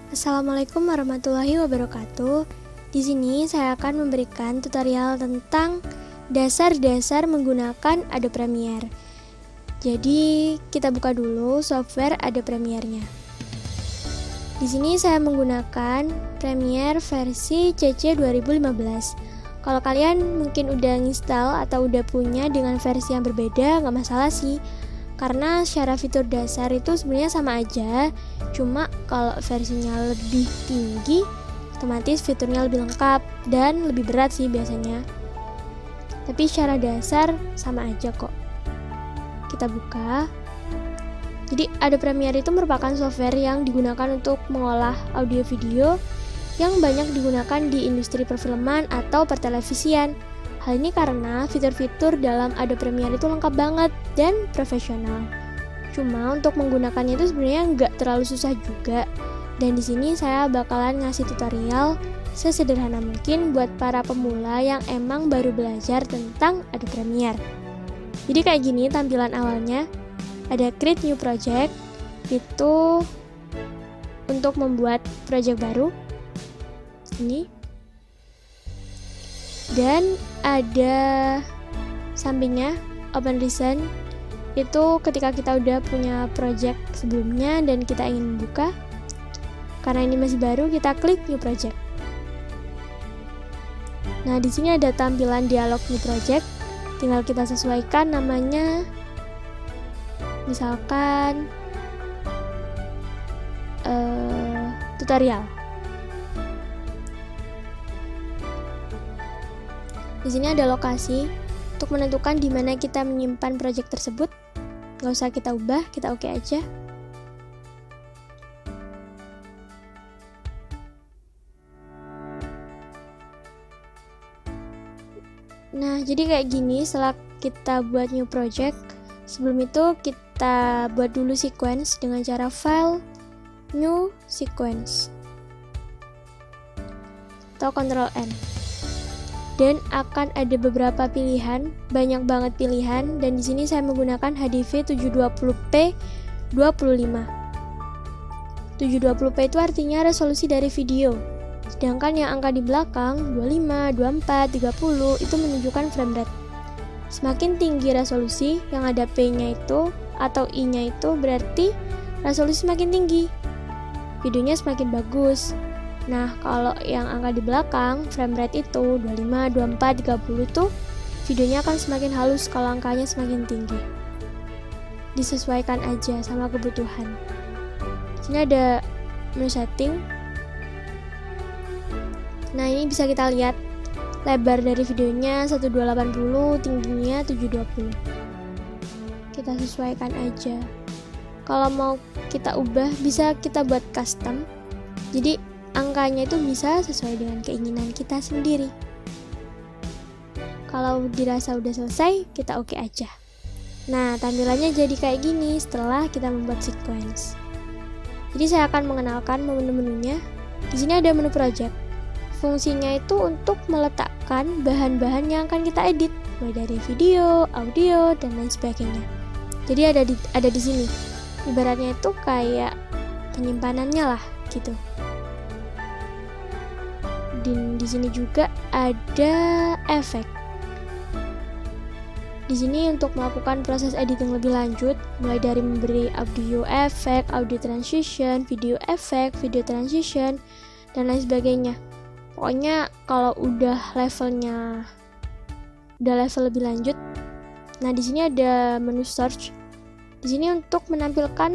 Assalamualaikum warahmatullahi wabarakatuh. Di sini saya akan memberikan tutorial tentang dasar-dasar menggunakan Adobe Premiere. Jadi, kita buka dulu software Adobe Premiere-nya. Di sini saya menggunakan Premiere versi CC 2015. Kalau kalian mungkin udah install atau udah punya dengan versi yang berbeda, nggak masalah sih. Karena secara fitur dasar itu sebenarnya sama aja, cuma kalau versinya lebih tinggi, otomatis fiturnya lebih lengkap dan lebih berat sih biasanya. Tapi secara dasar sama aja kok. Kita buka. Jadi Adobe Premiere itu merupakan software yang digunakan untuk mengolah audio video yang banyak digunakan di industri perfilman atau pertelevisian. Hal ini karena fitur-fitur dalam Adobe Premiere itu lengkap banget dan profesional. Cuma untuk menggunakannya itu sebenarnya nggak terlalu susah juga. Dan di sini saya bakalan ngasih tutorial sesederhana mungkin buat para pemula yang emang baru belajar tentang Adobe Premiere. Jadi kayak gini tampilan awalnya. Ada Create New Project, itu untuk membuat project baru. Ini. Dan ada sampingnya Open Recent, itu ketika kita udah punya project sebelumnya dan kita ingin membuka. Karena ini masih baru, kita klik New Project. Nah, di sini ada tampilan dialog New Project. Tinggal kita sesuaikan namanya. Misalkan tutorial. Di sini ada lokasi untuk menentukan di mana kita menyimpan project tersebut. Nggak usah kita ubah, kita oke aja. Nah, jadi kayak gini setelah kita buat new project. Sebelum itu kita buat dulu sequence dengan cara file, new sequence, atau Ctrl N. Dan akan ada beberapa pilihan, banyak banget pilihan, dan di sini saya menggunakan HDV 720p 25. 720p itu artinya resolusi dari video. Sedangkan yang angka di belakang 25, 24, 30 itu menunjukkan frame rate. Semakin tinggi resolusi yang ada P-nya itu atau I-nya itu berarti resolusi semakin tinggi. Videonya semakin bagus. Nah, kalau yang angka di belakang, frame rate itu 25, 24, 30 itu videonya akan semakin halus kalau angkanya semakin tinggi. Disesuaikan aja sama kebutuhan. Sini ada menu setting. Nah, ini bisa kita lihat lebar dari videonya 1280, tingginya 720. Kita sesuaikan aja. Kalau mau kita ubah, bisa kita buat custom. Jadi angkanya itu bisa sesuai dengan keinginan kita sendiri. Kalau dirasa udah selesai, kita oke aja. Nah, tampilannya jadi kayak gini setelah kita membuat sequence. Jadi saya akan mengenalkan menu-menunya. Di sini ada menu project. Fungsinya itu untuk meletakkan bahan-bahan yang akan kita edit, mulai dari video, audio, dan lain sebagainya. Jadi ada di sini. Ibaratnya itu kayak penyimpanannya lah, gitu. Dan di sini juga ada efek. Di sini untuk melakukan proses editing lebih lanjut, mulai dari memberi audio efek, audio transition, video efek, video transition, dan lain sebagainya. Pokoknya kalau udah level lebih lanjut. Nah, di sini ada menu search. Di sini untuk menampilkan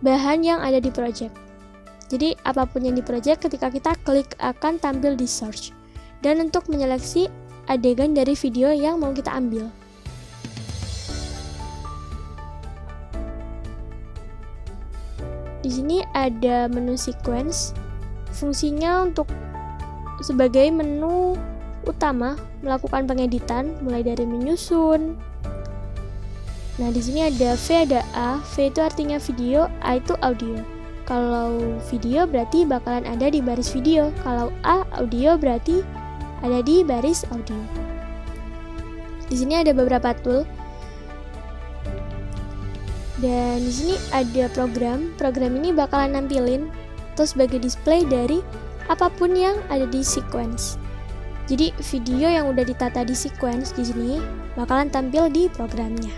bahan yang ada di project. Jadi apapun yang di project ketika kita klik akan tampil di search. Dan untuk menyeleksi adegan dari video yang mau kita ambil. Di sini ada menu sequence. Fungsinya untuk sebagai menu utama melakukan pengeditan mulai dari menyusun. Nah, di sini ada V, ada A. V itu artinya video, A itu audio. Kalau video berarti bakalan ada di baris video. Kalau A audio berarti ada di baris audio. Di sini ada beberapa tool. Dan di sini ada program ini bakalan nampilin atau sebagai display dari apapun yang ada di sequence. Jadi video yang udah ditata di sequence di sini bakalan tampil di programnya.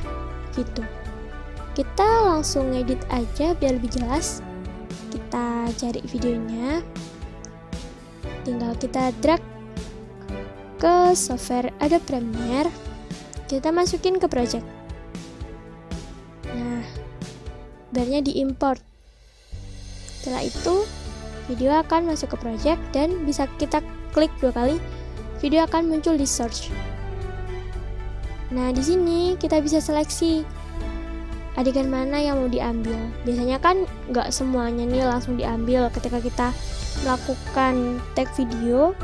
Gitu. Kita langsung edit aja biar lebih jelas. Kita cari videonya. Tinggal kita drag ke software Adobe Premiere. Kita masukin ke project. Nah, barnya diimport. Setelah itu, video akan masuk ke project dan bisa kita klik 2 kali. Video akan muncul di search. Nah, di sini kita bisa seleksi adegan mana yang mau diambil. Biasanya kan nggak semuanya nih langsung diambil ketika kita melakukan tag video,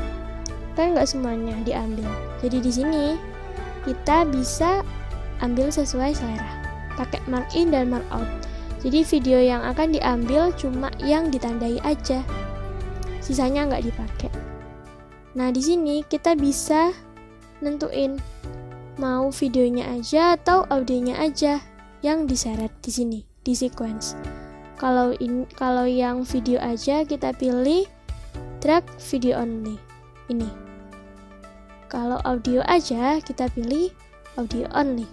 kan nggak semuanya diambil. Jadi di sini kita bisa ambil sesuai selera, pakai mark in dan mark out. Jadi video yang akan diambil cuma yang ditandai aja, sisanya nggak dipakai. Nah, di sini kita bisa nentuin mau videonya aja atau audionya aja yang diseret di sini di sequence. Kalau yang video aja kita pilih drag video only ini. Kalau audio aja kita pilih audio only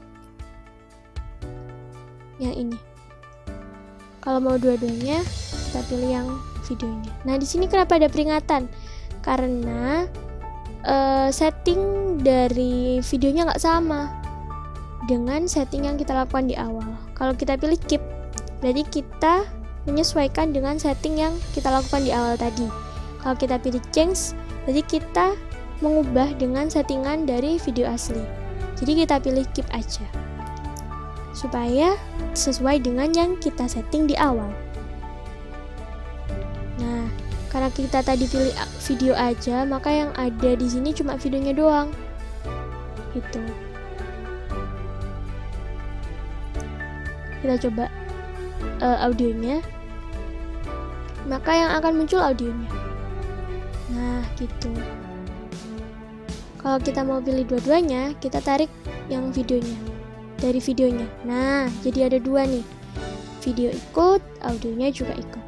yang ini. Kalau mau dua-duanya kita pilih yang videonya. Nah, di sini kenapa ada peringatan? Karena setting dari videonya nggak sama dengan setting yang kita lakukan di awal. Kalau kita pilih keep, berarti kita menyesuaikan dengan setting yang kita lakukan di awal tadi. Kalau kita pilih change, berarti kita mengubah dengan settingan dari video asli. Jadi kita pilih keep aja, supaya sesuai dengan yang kita setting di awal. Nah, karena kita tadi pilih video aja, maka yang ada di sini cuma videonya doang. Gitu. Kita coba audionya. Maka yang akan muncul audionya. Nah, gitu. Kalau kita mau pilih dua-duanya, kita tarik yang videonya dari videonya. Nah, jadi ada 2 nih. Video ikut, audionya juga ikut.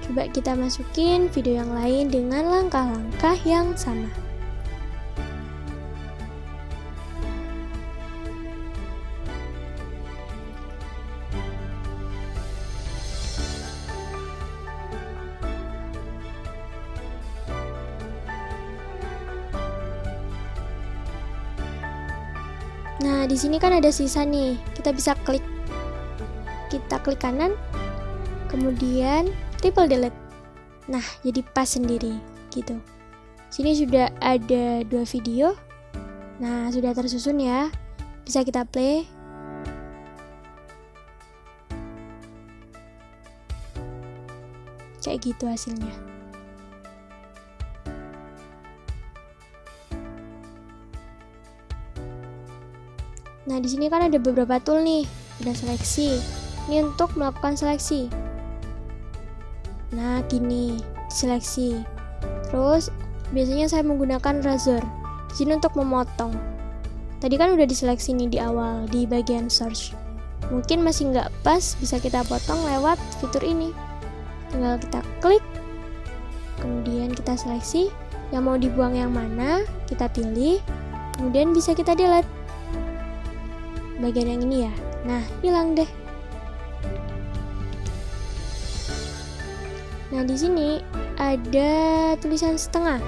Coba kita masukin video yang lain dengan langkah-langkah yang sama. Nah, di sini kan ada sisa nih. Kita bisa klik. Kita klik kanan, kemudian triple delete. Nah, jadi pas sendiri gitu. Sini sudah ada 2 video. Nah, sudah tersusun ya. Bisa kita play. Kayak gitu hasilnya. Nah, di sini kan ada beberapa tool nih. Ada seleksi. Ini untuk melakukan seleksi. Nah, gini, seleksi. Terus biasanya saya menggunakan razor. Di sini untuk memotong. Tadi kan udah diseleksi nih di awal di bagian search. Mungkin masih nggak pas, bisa kita potong lewat fitur ini. Tinggal kita klik, kemudian kita seleksi. Yang mau dibuang yang mana, kita pilih. Kemudian bisa kita delete. Bagian yang ini ya. Nah, hilang deh. Nah, di sini ada tulisan setengah.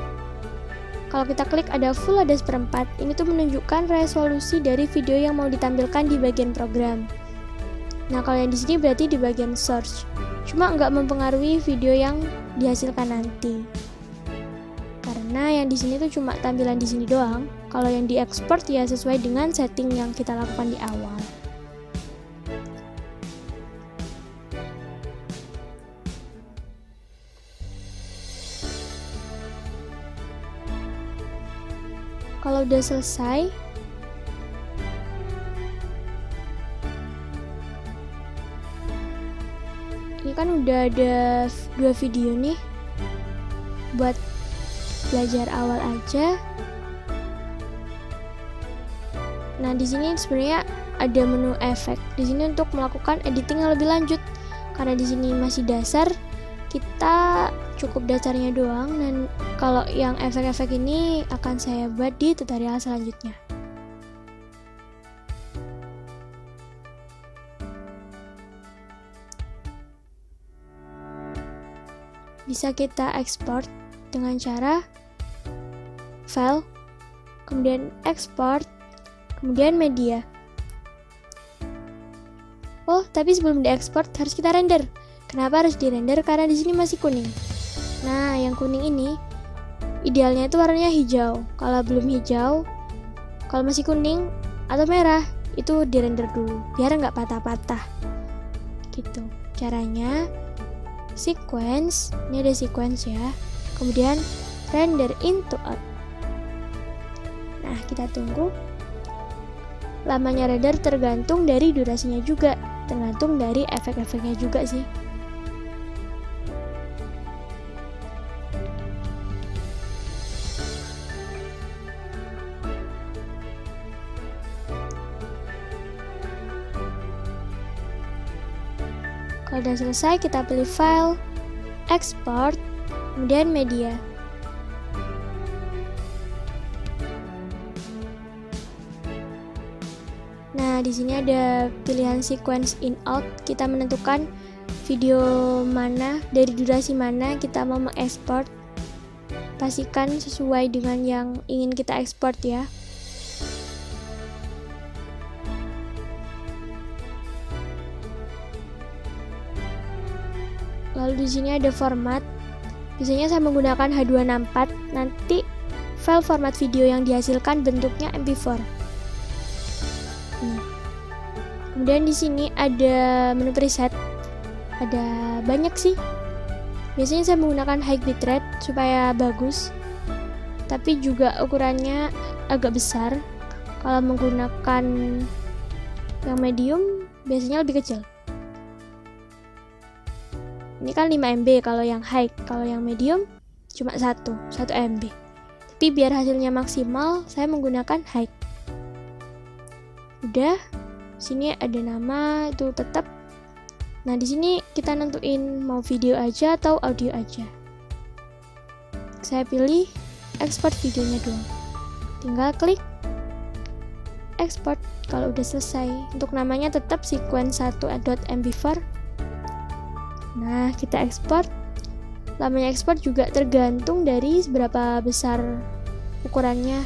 Kalau kita klik ada full, ada seperempat. Ini tuh menunjukkan resolusi dari video yang mau ditampilkan di bagian program. Nah, kalau yang di sini berarti di bagian source. Cuma nggak mempengaruhi video yang dihasilkan nanti. Karena yang di sini tuh cuma tampilan di sini doang. Kalau yang diekspor ya sesuai dengan setting yang kita lakukan di awal. Kalau udah selesai, ini kan udah ada 2 video nih. Buat belajar awal aja, Nah, di sini sebenarnya ada menu efek. Di sini untuk melakukan editing yang lebih lanjut. Karena di sini masih dasar, kita cukup dasarnya doang, dan kalau yang efek-efek ini akan saya buat di tutorial selanjutnya. Bisa kita ekspor dengan cara file, kemudian export, kemudian media. Oh, tapi sebelum diekspor harus kita render. Kenapa harus dirender? Karena di sini masih kuning. Nah, yang kuning ini idealnya itu warnanya hijau. Kalau belum hijau, kalau masih kuning atau merah, itu dirender dulu biar nggak patah-patah. Gitu. Caranya sequence, ini ada sequence ya. Kemudian render into out. Nah, kita tunggu. Lamanya render tergantung dari durasinya juga, tergantung dari efek-efeknya juga sih. Kalau udah selesai, kita pilih file, export, kemudian media. Nah, di sini ada pilihan sequence in out. Kita menentukan video mana, dari durasi mana kita mau mengekspor. Pastikan sesuai dengan yang ingin kita ekspor ya. Lalu di sini ada format. Biasanya saya menggunakan H264. Nanti file format video yang dihasilkan bentuknya MP4. Kemudian di sini ada menu preset. Ada banyak sih. Biasanya saya menggunakan high bitrate supaya bagus. Tapi juga ukurannya agak besar. Kalau menggunakan yang medium biasanya lebih kecil. Ini kan 5 MB kalau yang high, kalau yang medium cuma 1 MB. Tapi biar hasilnya maksimal, saya menggunakan high. Udah, sini ada nama itu tetap. Nah, di sini kita nentuin mau video aja atau audio aja. Saya pilih export videonya doang. Tinggal klik export kalau udah selesai. Untuk namanya tetap sequence1.mp4. Nah, kita ekspor. Lamanya ekspor juga tergantung dari seberapa besar ukurannya.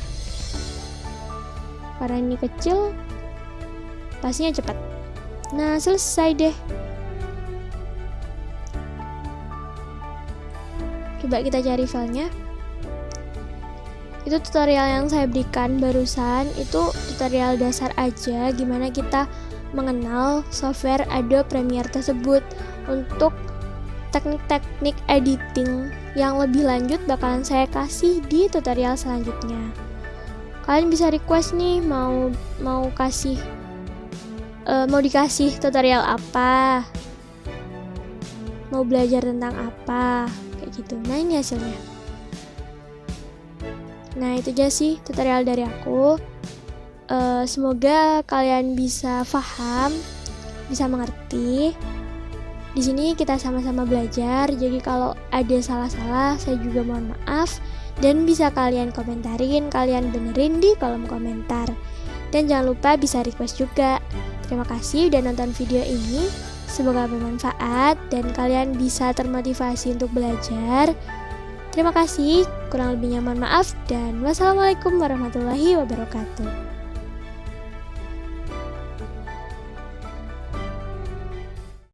Karena ini kecil, pastinya cepat. Nah, selesai deh. Coba kita cari filenya. Itu tutorial yang saya berikan barusan, itu tutorial dasar aja gimana kita mengenal software Adobe Premiere tersebut. Untuk teknik-teknik editing yang lebih lanjut bakalan saya kasih di tutorial selanjutnya. Kalian bisa request nih mau dikasih tutorial apa, mau belajar tentang apa, kayak gitu. Nah, ini hasilnya. Nah, itu aja sih tutorial dari aku. Semoga kalian bisa paham, bisa mengerti. Di sini kita sama-sama belajar, jadi kalau ada salah-salah saya juga mohon maaf, dan bisa kalian komentarin, kalian benerin di kolom komentar. Dan jangan lupa bisa request juga. Terima kasih udah nonton video ini, semoga bermanfaat dan kalian bisa termotivasi untuk belajar. Terima kasih, kurang lebihnya mohon maaf, dan wassalamualaikum warahmatullahi wabarakatuh.